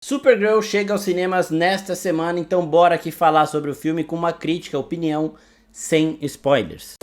Supergirl chega aos cinemas nesta semana, então bora aqui falar sobre o filme com uma crítica, opinião, sem spoilers.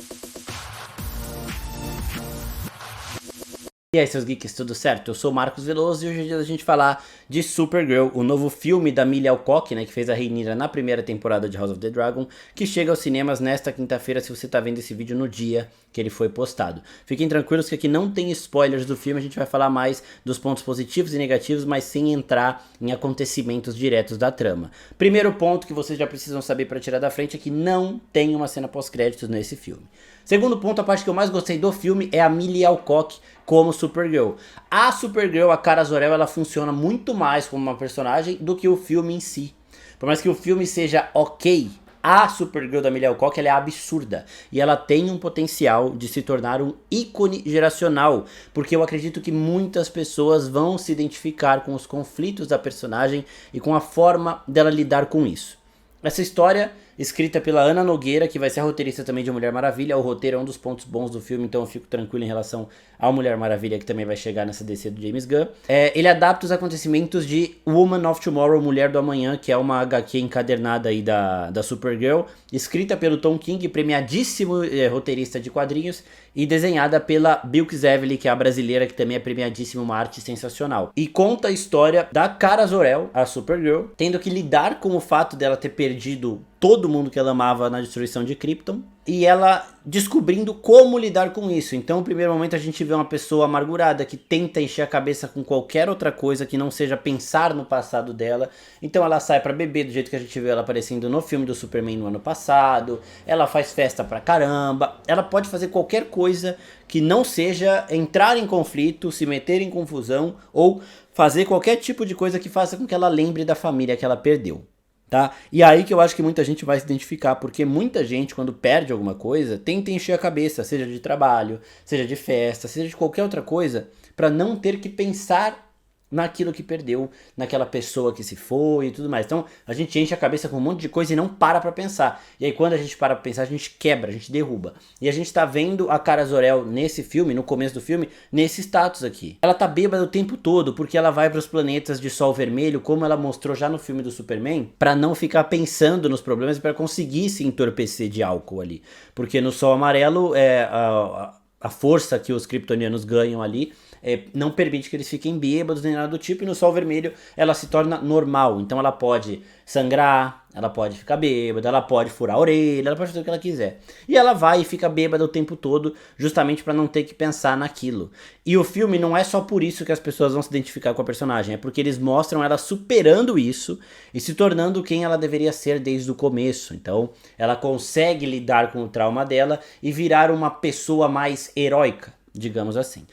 E aí, seus geeks, tudo certo? Eu sou o Marcos Veloso e hoje é dia da gente falar de Supergirl, o novo filme da Millie Alcock, né, que fez a Rhaenyra na primeira temporada de House of the Dragon, que chega aos cinemas nesta quinta-feira, se você tá vendo esse vídeo no dia que ele foi postado. Fiquem tranquilos que aqui não tem spoilers do filme, a gente vai falar mais dos pontos positivos e negativos, mas sem entrar em acontecimentos diretos da trama. Primeiro ponto que vocês já precisam saber para tirar da frente é que não tem uma cena pós-créditos nesse filme. Segundo ponto, a parte que eu mais gostei do filme é a Millie Alcock como Supergirl. A Supergirl, a Kara Zor-El, ela funciona muito mais como uma personagem do que o filme em si. Por mais que o filme seja ok, a Supergirl da Millie Alcock ela é absurda. E ela tem um potencial de se tornar um ícone geracional. Porque eu acredito que muitas pessoas vão se identificar com os conflitos da personagem e com a forma dela lidar com isso. Essa história, escrita pela Ana Nogueira, que vai ser a roteirista também de Mulher Maravilha. O roteiro é um dos pontos bons do filme, então eu fico tranquilo em relação ao Mulher Maravilha, que também vai chegar nessa DC do James Gunn. Ele adapta os acontecimentos de Woman of Tomorrow, Mulher do Amanhã, que é uma HQ encadernada aí da Supergirl, escrita pelo Tom King, premiadíssimo roteirista de quadrinhos, e desenhada pela Bilk Zevely, que é a brasileira, que também é premiadíssima, uma arte sensacional. E conta a história da Kara Zor-El, a Supergirl, tendo que lidar com o fato dela ter perdido todo mundo que ela amava na destruição de Krypton, e ela descobrindo como lidar com isso. Então, no primeiro momento, a gente vê uma pessoa amargurada que tenta encher a cabeça com qualquer outra coisa que não seja pensar no passado dela. Então ela sai pra beber, do jeito que a gente viu ela aparecendo no filme do Superman no ano passado. Ela faz festa pra caramba. Ela pode fazer qualquer coisa que não seja entrar em conflito, se meter em confusão ou fazer qualquer tipo de coisa que faça com que ela lembre da família que ela perdeu. Tá? E aí que eu acho que muita gente vai se identificar, porque muita gente, quando perde alguma coisa, tenta encher a cabeça, seja de trabalho, seja de festa, seja de qualquer outra coisa, pra não ter que pensar naquilo que perdeu, naquela pessoa que se foi e tudo mais. Então a gente enche a cabeça com um monte de coisa e não para pra pensar. E aí quando a gente para pra pensar, a gente quebra, a gente derruba. E a gente tá vendo a Kara Zor-El nesse filme, no começo do filme, nesse status aqui. Ela tá bêbada o tempo todo, porque ela vai pros planetas de sol vermelho, como ela mostrou já no filme do Superman, pra não ficar pensando nos problemas e pra conseguir se entorpecer de álcool ali. Porque no sol amarelo, a força que os kryptonianos ganham ali não permite que eles fiquem bêbados nem nada do tipo, e no sol vermelho ela se torna normal. Então ela pode sangrar, ela pode ficar bêbada, ela pode furar a orelha, ela pode fazer o que ela quiser. E ela vai e fica bêbada o tempo todo, justamente para não ter que pensar naquilo. E o filme não é só por isso que as pessoas vão se identificar com a personagem, é porque eles mostram ela superando isso e se tornando quem ela deveria ser desde o começo. Então ela consegue lidar com o trauma dela e virar uma pessoa mais heróica, digamos assim.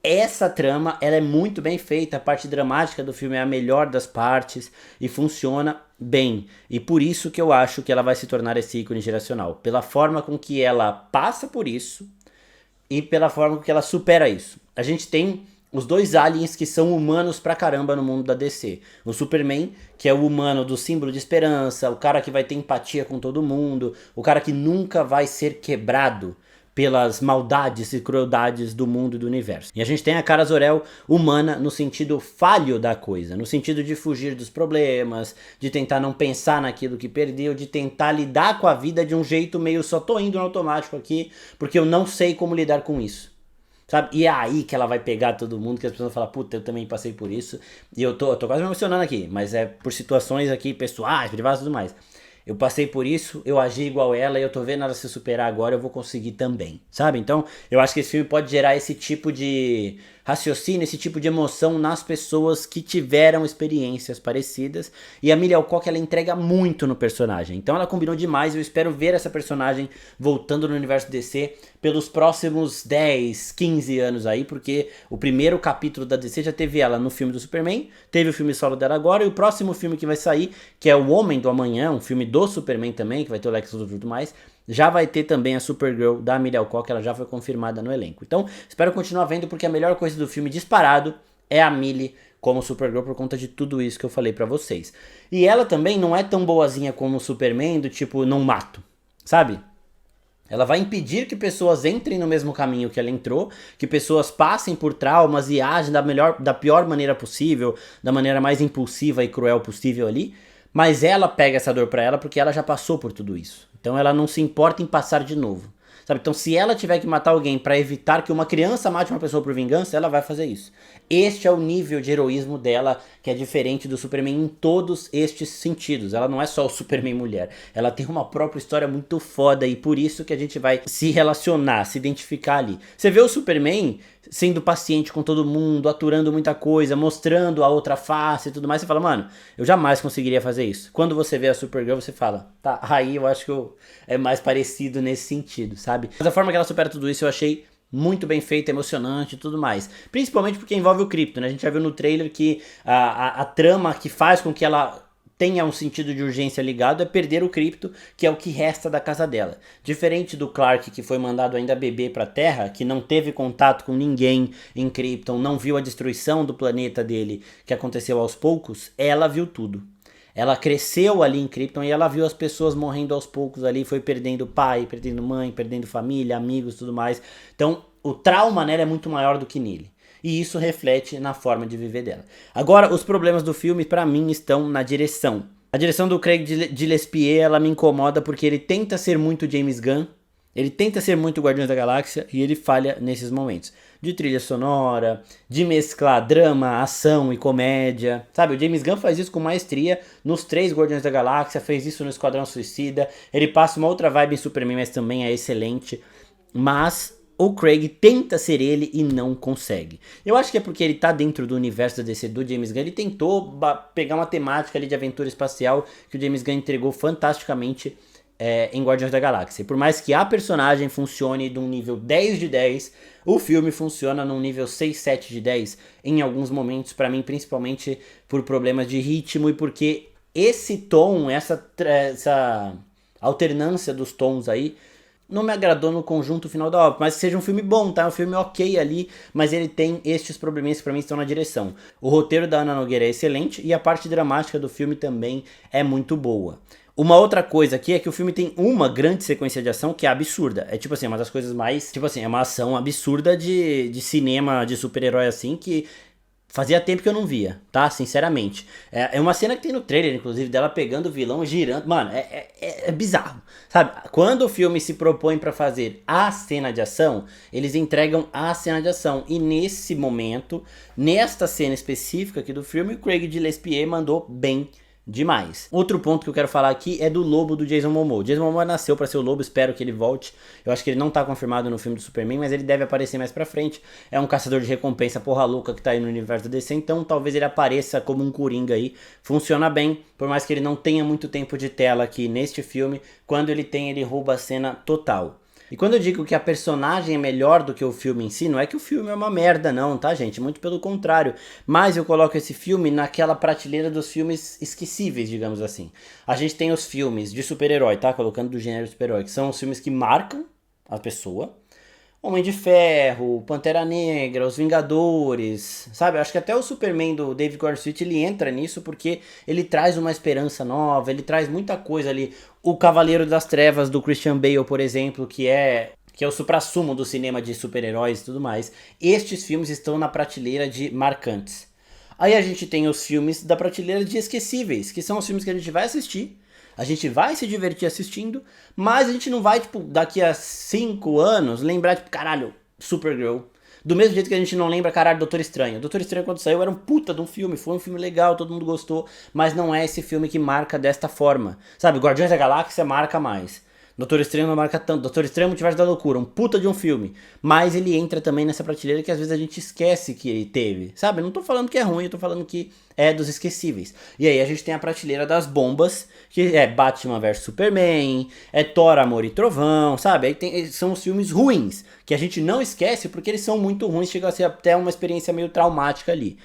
Essa trama ela é muito bem feita, a parte dramática do filme é a melhor das partes e funciona bem. E por isso que eu acho que ela vai se tornar esse ícone geracional. Pela forma com que ela passa por isso e pela forma com que ela supera isso. A gente tem os dois aliens que são humanos pra caramba no mundo da DC. O Superman, que é o humano do símbolo de esperança, o cara que vai ter empatia com todo mundo, o cara que nunca vai ser quebrado pelas maldades e crueldades do mundo e do universo. E a gente tem a Kara Zor-El humana no sentido falho da coisa, no sentido de fugir dos problemas, de tentar não pensar naquilo que perdeu, de tentar lidar com a vida de um jeito meio só tô indo no automático aqui, porque eu não sei como lidar com isso. Sabe? E é aí que ela vai pegar todo mundo, que as pessoas vão falar, puta, eu também passei por isso, e eu tô quase me emocionando aqui, mas é por situações aqui pessoais, privadas e tudo mais. Eu passei por isso, eu agi igual ela e eu tô vendo ela se superar agora, eu vou conseguir também, sabe? Então, eu acho que esse filme pode gerar esse tipo de raciocínio, esse tipo de emoção nas pessoas que tiveram experiências parecidas. E a Millie Alcock, ela entrega muito no personagem. Então ela combinou demais, eu espero ver essa personagem voltando no universo DC pelos próximos 10, 15 anos aí, porque o primeiro capítulo da DC já teve ela no filme do Superman, teve o filme solo dela agora, e o próximo filme que vai sair, que é O Homem do Amanhã, um filme do Superman também, que vai ter o Lex Luthor e tudo mais, já vai ter também a Supergirl da Millie Alcock, ela já foi confirmada no elenco. Então, espero continuar vendo, porque a melhor coisa do filme disparado é a Millie como Supergirl por conta de tudo isso que eu falei pra vocês. E ela também não é tão boazinha como o Superman, do tipo, não mato, sabe? Ela vai impedir que pessoas entrem no mesmo caminho que ela entrou, que pessoas passem por traumas e agem da pior maneira possível, da maneira mais impulsiva e cruel possível ali. Mas ela pega essa dor pra ela porque ela já passou por tudo isso. Então ela não se importa em passar de novo. Sabe? Então se ela tiver que matar alguém pra evitar que uma criança mate uma pessoa por vingança, ela vai fazer isso. Este é o nível de heroísmo dela, que é diferente do Superman em todos estes sentidos. Ela não é só o Superman mulher. Ela tem uma própria história muito foda e por isso que a gente vai se relacionar, se identificar ali. Você vê o Superman sendo paciente com todo mundo, aturando muita coisa, mostrando a outra face e tudo mais, você fala, mano, eu jamais conseguiria fazer isso. Quando você vê a Supergirl, você fala, tá, aí eu acho que é mais parecido nesse sentido, sabe? Mas a forma que ela supera tudo isso eu achei muito bem feita, emocionante e tudo mais. Principalmente porque envolve o Krypton, né? A gente já viu no trailer que a trama que faz com que ela tenha um sentido de urgência ligado é perder o Krypton, que é o que resta da casa dela. Diferente do Clark, que foi mandado ainda bebê pra Terra, que não teve contato com ninguém em Krypton, não viu a destruição do planeta dele, que aconteceu aos poucos, ela viu tudo. Ela cresceu ali em Krypton e ela viu as pessoas morrendo aos poucos ali, foi perdendo pai, perdendo mãe, perdendo família, amigos e tudo mais. Então, o trauma nela é muito maior do que nele. E isso reflete na forma de viver dela. Agora, os problemas do filme, pra mim, estão na direção. A direção do Craig Gillespie, ela me incomoda porque ele tenta ser muito James Gunn, ele tenta ser muito Guardiões da Galáxia e ele falha nesses momentos. De trilha sonora, de mesclar drama, ação e comédia. Sabe, o James Gunn faz isso com maestria nos 3 Guardiões da Galáxia, fez isso no Esquadrão Suicida. Ele passa uma outra vibe em Superman, mas também é excelente. Mas o Craig tenta ser ele e não consegue. Eu acho que é porque ele tá dentro do universo da DC do James Gunn. Ele tentou pegar uma temática ali de aventura espacial que o James Gunn entregou fantasticamente em Guardiões da Galáxia. Por mais que a personagem funcione de um nível 10 de 10, o filme funciona num nível 6, 7 de 10 em alguns momentos, pra mim, principalmente por problemas de ritmo e porque esse tom, essa alternância dos tons aí, não me agradou no conjunto final da obra, mas que seja um filme bom, tá? Um filme ok ali, mas ele tem estes probleminhas que pra mim estão na direção. O roteiro da Ana Nogueira é excelente e a parte dramática do filme também é muito boa. Uma outra coisa aqui é que o filme tem uma grande sequência de ação que é absurda. É tipo assim, uma das coisas mais... Tipo assim, é uma ação absurda de cinema, de super-herói assim, que fazia tempo que eu não via, tá? Sinceramente. É uma cena que tem no trailer, inclusive, dela pegando o vilão e girando. Mano, é bizarro, sabe? Quando o filme se propõe pra fazer a cena de ação, eles entregam a cena de ação. E nesse momento, nesta cena específica aqui do filme, o Craig Gillespie mandou bem demais. Outro ponto que eu quero falar aqui é do lobo do Jason Momoa. Jason Momoa nasceu pra ser o lobo, espero que ele volte. Eu acho que ele não tá confirmado no filme do Superman, mas ele deve aparecer mais pra frente. É um caçador de recompensa porra louca que tá aí no universo da DC, então talvez ele apareça como um coringa aí. Funciona bem, por mais que ele não tenha muito tempo de tela aqui neste filme. Quando ele tem, ele rouba a cena total. E quando eu digo que a personagem é melhor do que o filme em si, não é que o filme é uma merda não, tá gente? Muito pelo contrário. Mas eu coloco esse filme naquela prateleira dos filmes esquecíveis, digamos assim. A gente tem os filmes de super-herói, tá? Colocando do gênero super-herói, que são os filmes que marcam a pessoa. Homem de Ferro, Pantera Negra, Os Vingadores, sabe? Acho que até o Superman do David Gordon Green ele entra nisso porque ele traz uma esperança nova, ele traz muita coisa ali. O Cavaleiro das Trevas do Christian Bale, por exemplo, que é o suprassumo do cinema de super-heróis e tudo mais. Estes filmes estão na prateleira de marcantes. Aí a gente tem os filmes da prateleira de esquecíveis, que são os filmes que a gente vai assistir. A gente vai se divertir assistindo, mas a gente não vai, tipo, daqui a 5 anos, lembrar, tipo, caralho, Supergirl. Do mesmo jeito que a gente não lembra, caralho, Doutor Estranho. Doutor Estranho, quando saiu, era um puta de um filme. Foi um filme legal, todo mundo gostou. Mas não é esse filme que marca desta forma. Sabe, Guardiões da Galáxia marca mais. Doutor Estranho não marca tanto. Doutor Estranho Multiverso da Loucura, um puta de um filme. Mas ele entra também nessa prateleira que às vezes a gente esquece que ele teve. Sabe, eu não tô falando que é ruim, eu tô falando que é dos esquecíveis. E aí a gente tem a prateleira das bombas, que é Batman vs Superman, é Thor, Amor e Trovão, sabe? Aí são os filmes ruins, que a gente não esquece porque eles são muito ruins, chega a ser até uma experiência meio traumática ali.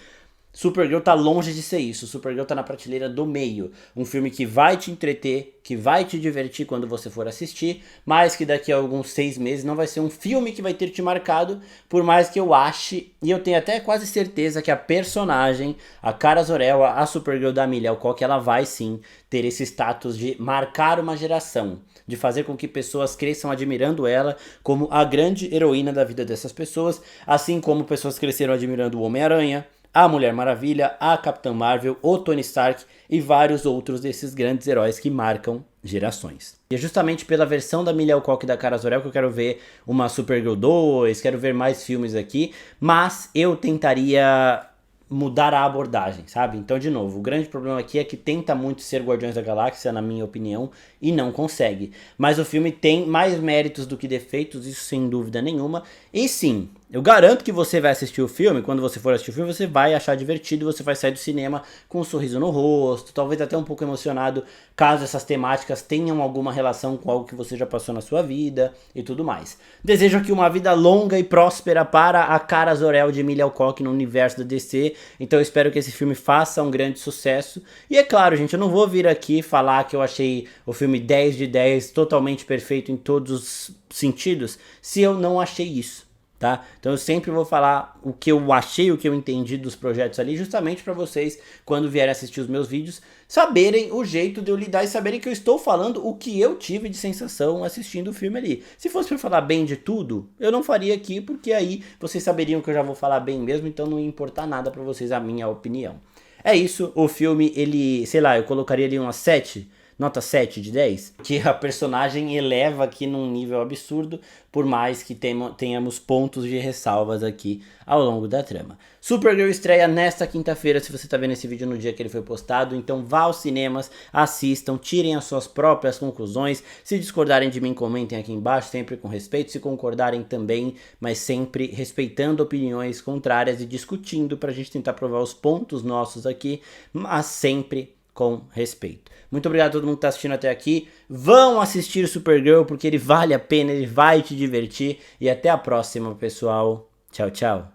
Supergirl tá longe de ser isso. Supergirl tá na prateleira do meio. Um filme que vai te entreter, que vai te divertir quando você for assistir, mas que daqui a alguns 6 meses não vai ser um filme que vai ter te marcado, por mais que eu ache, e eu tenho até quase certeza que a personagem, a Kara Zor-El, a Supergirl da Emilia Clarke, ela vai sim ter esse status de marcar uma geração, de fazer com que pessoas cresçam admirando ela como a grande heroína da vida dessas pessoas, assim como pessoas cresceram admirando o Homem-Aranha, a Mulher Maravilha, a Capitã Marvel, o Tony Stark e vários outros desses grandes heróis que marcam gerações. E é justamente pela versão da Emilia Clarke e da Kara Zor-El que eu quero ver uma Supergirl 2, quero ver mais filmes aqui, mas eu tentaria mudar a abordagem, sabe? Então, de novo, o grande problema aqui é que tenta muito ser Guardiões da Galáxia, na minha opinião, e não consegue. Mas o filme tem mais méritos do que defeitos, isso sem dúvida nenhuma. E sim, eu garanto que você vai assistir o filme, quando você for assistir o filme, você vai achar divertido, você vai sair do cinema com um sorriso no rosto, talvez até um pouco emocionado, caso essas temáticas tenham alguma relação com algo que você já passou na sua vida e tudo mais. Desejo aqui uma vida longa e próspera para a Kara Zor-El de Emilia Clarke no universo da DC, então eu espero que esse filme faça um grande sucesso. E é claro, gente, eu não vou vir aqui falar que eu achei o filme 10 de 10, totalmente perfeito em todos os sentidos, se eu não achei isso. Tá? Então eu sempre vou falar o que eu achei, o que eu entendi dos projetos ali, justamente para vocês, quando vierem assistir os meus vídeos, saberem o jeito de eu lidar e saberem que eu estou falando o que eu tive de sensação assistindo o filme ali. Se fosse para falar bem de tudo, eu não faria aqui, porque aí vocês saberiam que eu já vou falar bem mesmo, então não ia importar nada para vocês a minha opinião. É isso, o filme, ele, sei lá, eu colocaria ali uma 7, nota 7 de 10, que a personagem eleva aqui num nível absurdo, por mais que tenhamos pontos de ressalvas aqui ao longo da trama. Supergirl estreia nesta quinta-feira, se você está vendo esse vídeo no dia que ele foi postado, então vá aos cinemas, assistam, tirem as suas próprias conclusões. Se discordarem de mim, comentem aqui embaixo, sempre com respeito, se concordarem também, mas sempre respeitando opiniões contrárias e discutindo para a gente tentar provar os pontos nossos aqui, mas sempre com respeito. Muito obrigado a todo mundo que está assistindo até aqui. Vão assistir Supergirl porque ele vale a pena, ele vai te divertir. E até a próxima, pessoal. Tchau, tchau.